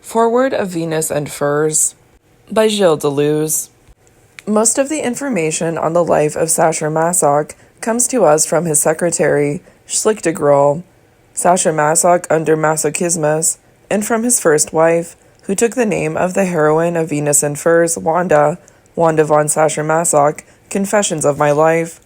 Foreword of Venus and Furs by Gilles Deleuze. Most of the information on the life of Sacher-Masoch comes to us from his secretary, Schlichtergrol, Sacher-Masoch under Masochismus, and from his first wife, who took the name of the heroine of Venus and Furs, Wanda von Sacher-Masoch, Confessions of My Life.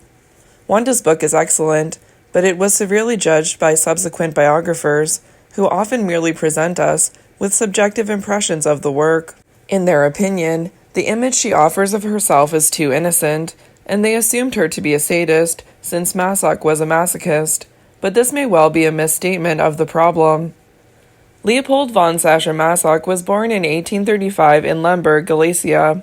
Wanda's book is excellent, but it was severely judged by subsequent biographers, who often merely present us with subjective impressions of the work. In their opinion, the image she offers of herself is too innocent, and they assumed her to be a sadist, since Masoch was a masochist, but this may well be a misstatement of the problem. Leopold von Sacher-Masoch was born in 1835 in Lemberg, Galicia.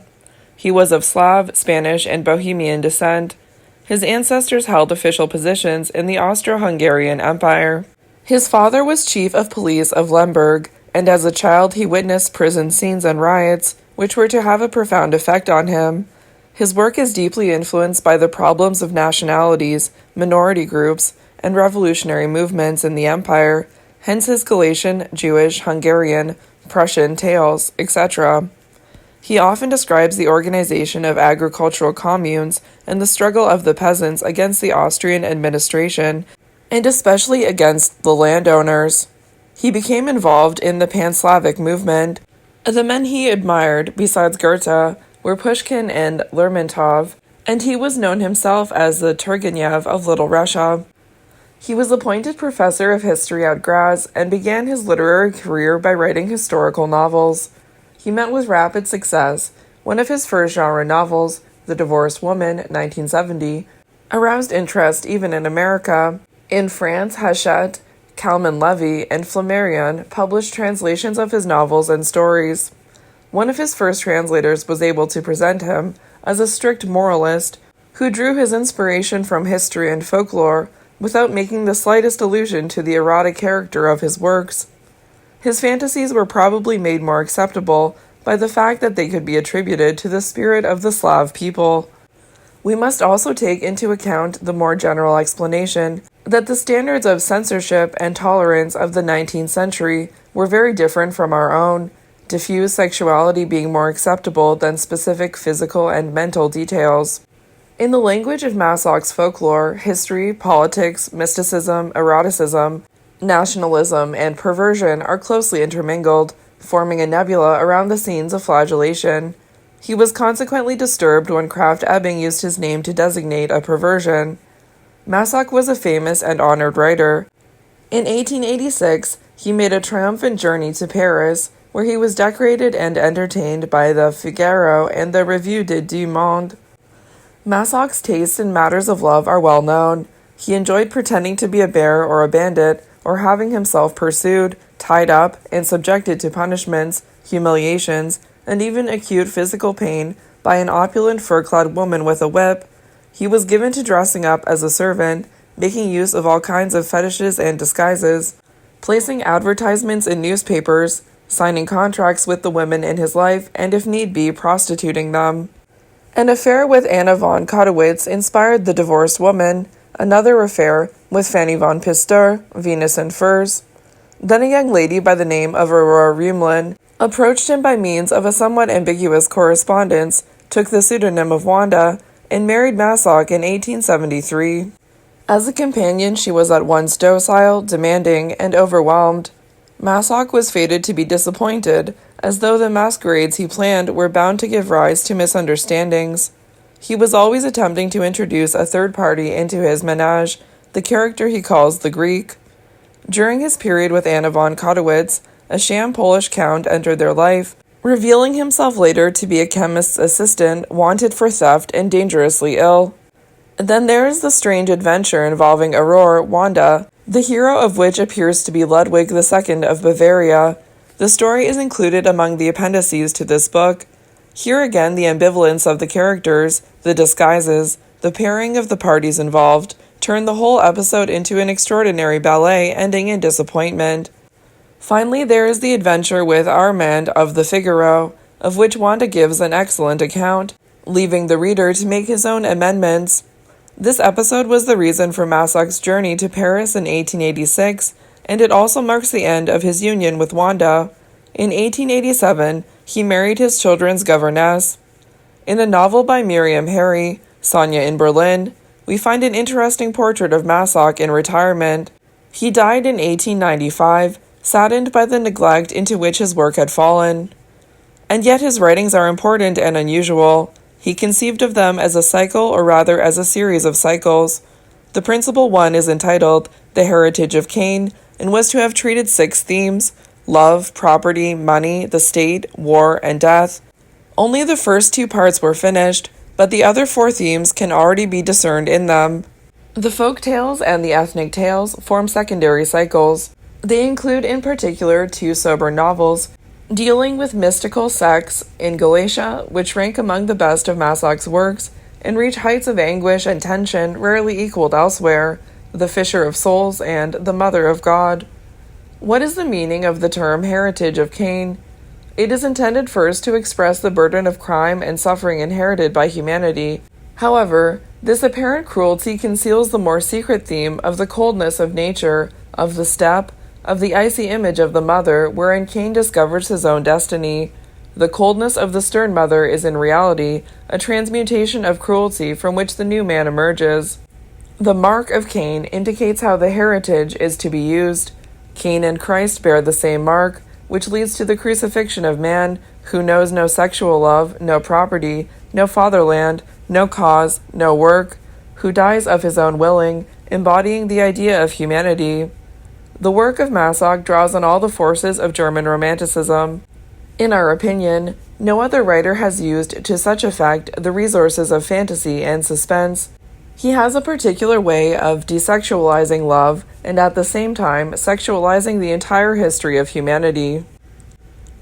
He was of Slav, Spanish, and Bohemian descent. His ancestors held official positions in the Austro-Hungarian Empire. His father was chief of police of Lemberg, and as a child he witnessed prison scenes and riots, which were to have a profound effect on him. His work is deeply influenced by the problems of nationalities, minority groups, and revolutionary movements in the empire, hence his Galician, Jewish, Hungarian, Prussian tales, etc. He often describes the organization of agricultural communes and the struggle of the peasants against the Austrian administration, and especially against the landowners. He became involved in the Pan-Slavic movement. The men he admired, besides Goethe, were Pushkin and Lermontov, and he was known himself as the Turgenev of Little Russia. He was appointed professor of history at Graz and began his literary career by writing historical novels. He met with rapid success. One of his first genre novels, The Divorced Woman, 1970, aroused interest even in America. In France, Hachette, Calman-Levy, and Flammarion published translations of his novels and stories. One of his first translators was able to present him as a strict moralist who drew his inspiration from history and folklore without making the slightest allusion to the erotic character of his works. His fantasies were probably made more acceptable by the fact that they could be attributed to the spirit of the Slav people. We must also take into account the more general explanation that the standards of censorship and tolerance of the 19th century were very different from our own, diffuse sexuality being more acceptable than specific physical and mental details. In the language of Masoch's folklore, history, politics, mysticism, eroticism, nationalism, and perversion are closely intermingled, forming a nebula around the scenes of flagellation. He was consequently disturbed when Krafft-Ebing used his name to designate a perversion. Masoch was a famous and honored writer. In 1886, he made a triumphant journey to Paris, where he was decorated and entertained by the Figaro and the Revue du Monde. Masoch's tastes in matters of love are well known. He enjoyed pretending to be a bear or a bandit, or having himself pursued, tied up, and subjected to punishments, humiliations, and even acute physical pain by an opulent fur-clad woman with a whip. He was given to dressing up as a servant, making use of all kinds of fetishes and disguises, placing advertisements in newspapers, signing contracts with the women in his life, and if need be, prostituting them. An affair with Anna von Kotowitz inspired The Divorced Woman, another affair with Fanny von Pistor, Venus and Furs. Then a young lady by the name of Aurora Rumlin approached him by means of a somewhat ambiguous correspondence, took the pseudonym of Wanda, and married Masoch in 1873. As a companion, she was at once docile, demanding, and overwhelmed. Masoch was fated to be disappointed, as though the masquerades he planned were bound to give rise to misunderstandings. He was always attempting to introduce a third party into his ménage, the character he calls the Greek. During his period with Anna von Kotowitz, a sham Polish count entered their life, revealing himself later to be a chemist's assistant wanted for theft and dangerously ill. Then there is the strange adventure involving Aurore, Wanda, the hero of which appears to be Ludwig II of Bavaria. The story is included among the appendices to this book. Here again the ambivalence of the characters, the disguises, the pairing of the parties involved, turn the whole episode into an extraordinary ballet ending in disappointment. Finally, there is the adventure with Armand of the Figaro, of which Wanda gives an excellent account, leaving the reader to make his own amendments. This episode was the reason for Masoch's journey to Paris in 1886, and it also marks the end of his union with Wanda. In 1887, he married his children's governess. In the novel by Miriam Harry, Sonia in Berlin, we find an interesting portrait of Masoch in retirement. He died in 1895, saddened by the neglect into which his work had fallen. And yet his writings are important and unusual. He conceived of them as a cycle, or rather as a series of cycles. The principal one is entitled The Heritage of Cain, and was to have treated 6 themes: love, property, money, the state, war, and death. Only the first 2 parts were finished, but the other 4 themes can already be discerned in them. The folk tales and the ethnic tales form secondary cycles. They include in particular 2 sober novels, dealing with mystical sects in Galatia, which rank among the best of Masoch's works, and reach heights of anguish and tension rarely equaled elsewhere, The Fisher of Souls and The Mother of God. What is the meaning of the term heritage of Cain? It is intended first to express the burden of crime and suffering inherited by humanity. However, this apparent cruelty conceals the more secret theme of the coldness of nature, of the steppe, of the icy image of the mother wherein Cain discovers his own destiny. The coldness of the stern mother is in reality a transmutation of cruelty from which the new man emerges. The mark of Cain indicates how the heritage is to be used. Cain and Christ bear the same mark, which leads to the crucifixion of man, who knows no sexual love, no property, no fatherland, no cause, no work, who dies of his own willing, embodying the idea of humanity. The work of Masoch draws on all the forces of German Romanticism. In our opinion, no other writer has used to such effect the resources of fantasy and suspense. He has a particular way of desexualizing love and at the same time sexualizing the entire history of humanity.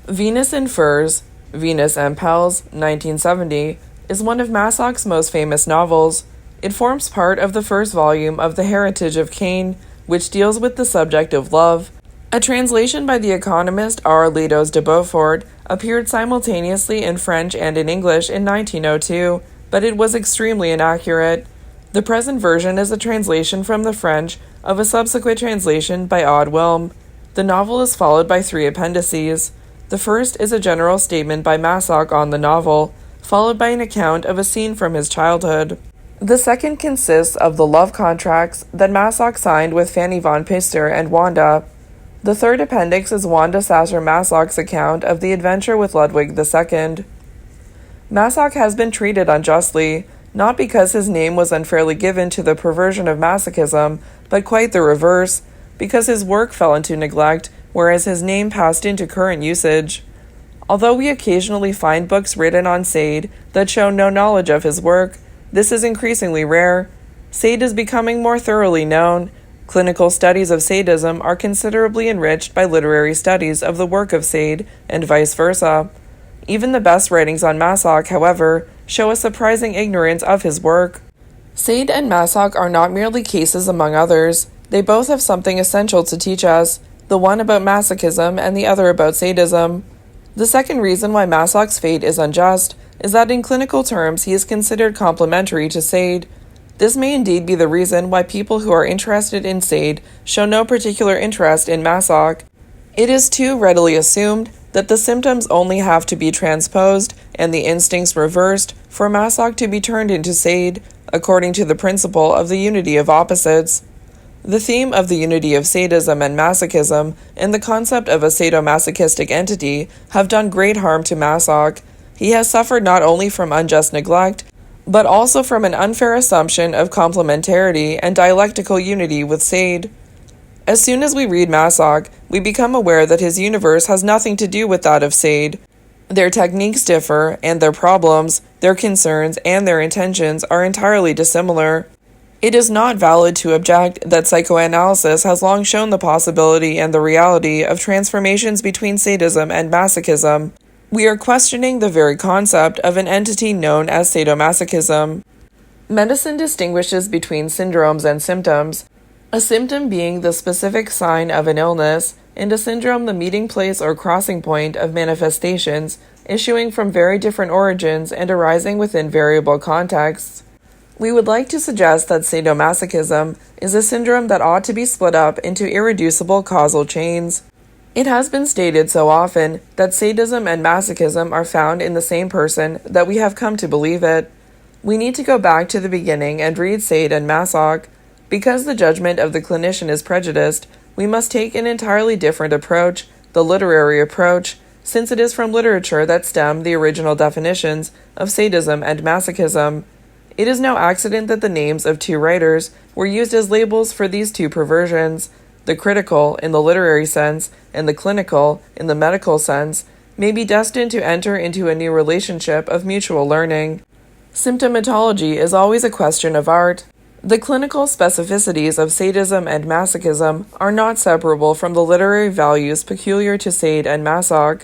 Venus in Furs, Venus and Pels, 1970, is one of Masoch's most famous novels. It forms part of the first volume of The Heritage of Cain, which deals with the subject of love. A translation by the economist R. Ledos de Beaufort appeared simultaneously in French and in English in 1902, but it was extremely inaccurate. The present version is a translation from the French of a subsequent translation by Odd Wilm. The novel is followed by 3 appendices. The first is a general statement by Masoch on the novel, followed by an account of a scene from his childhood. The second consists of the love contracts that Masoch signed with Fanny von Pister and Wanda. The third appendix is Wanda Sacher-Masoch's account of the adventure with Ludwig II. Masoch has been treated unjustly, not because his name was unfairly given to the perversion of masochism, but quite the reverse, because his work fell into neglect, whereas his name passed into current usage. Although we occasionally find books written on Sade that show no knowledge of his work, this is increasingly rare. Sade is becoming more thoroughly known. Clinical studies of sadism are considerably enriched by literary studies of the work of Sade, and vice versa. Even the best writings on Masoch, however, show a surprising ignorance of his work. Sade and Masoch are not merely cases among others. They both have something essential to teach us, the one about masochism and the other about sadism. The second reason why Masoch's fate is unjust is that in clinical terms he is considered complementary to Sade. This may indeed be the reason why people who are interested in Sade show no particular interest in Masoch. It is too readily assumed that the symptoms only have to be transposed and the instincts reversed for Masoch to be turned into Sade, according to the principle of the unity of opposites. The theme of the unity of sadism and masochism and the concept of a sadomasochistic entity have done great harm to Masoch. He has suffered not only from unjust neglect, but also from an unfair assumption of complementarity and dialectical unity with Sade. As soon as we read Masoch, we become aware that his universe has nothing to do with that of Sade. Their techniques differ, and their problems, their concerns, and their intentions are entirely dissimilar. It is not valid to object that psychoanalysis has long shown the possibility and the reality of transformations between sadism and masochism. We are questioning the very concept of an entity known as sadomasochism. Medicine distinguishes between syndromes and symptoms, a symptom being the specific sign of an illness, and a syndrome the meeting place or crossing point of manifestations issuing from very different origins and arising within variable contexts. We would like to suggest that sadomasochism is a syndrome that ought to be split up into irreducible causal chains. It has been stated so often that sadism and masochism are found in the same person that we have come to believe it. We need to go back to the beginning and read Sade and Masoch. Because the judgment of the clinician is prejudiced, we must take an entirely different approach, the literary approach, since it is from literature that stem the original definitions of sadism and masochism. It is no accident that the names of two writers were used as labels for these two perversions. The critical, in the literary sense, and the clinical, in the medical sense, may be destined to enter into a new relationship of mutual learning. Symptomatology is always a question of art. The clinical specificities of sadism and masochism are not separable from the literary values peculiar to Sade and Masoch.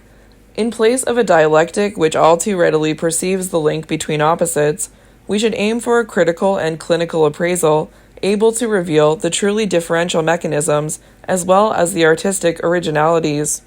In place of a dialectic which all too readily perceives the link between opposites, we should aim for a critical and clinical appraisal, able to reveal the truly differential mechanisms as well as the artistic originalities.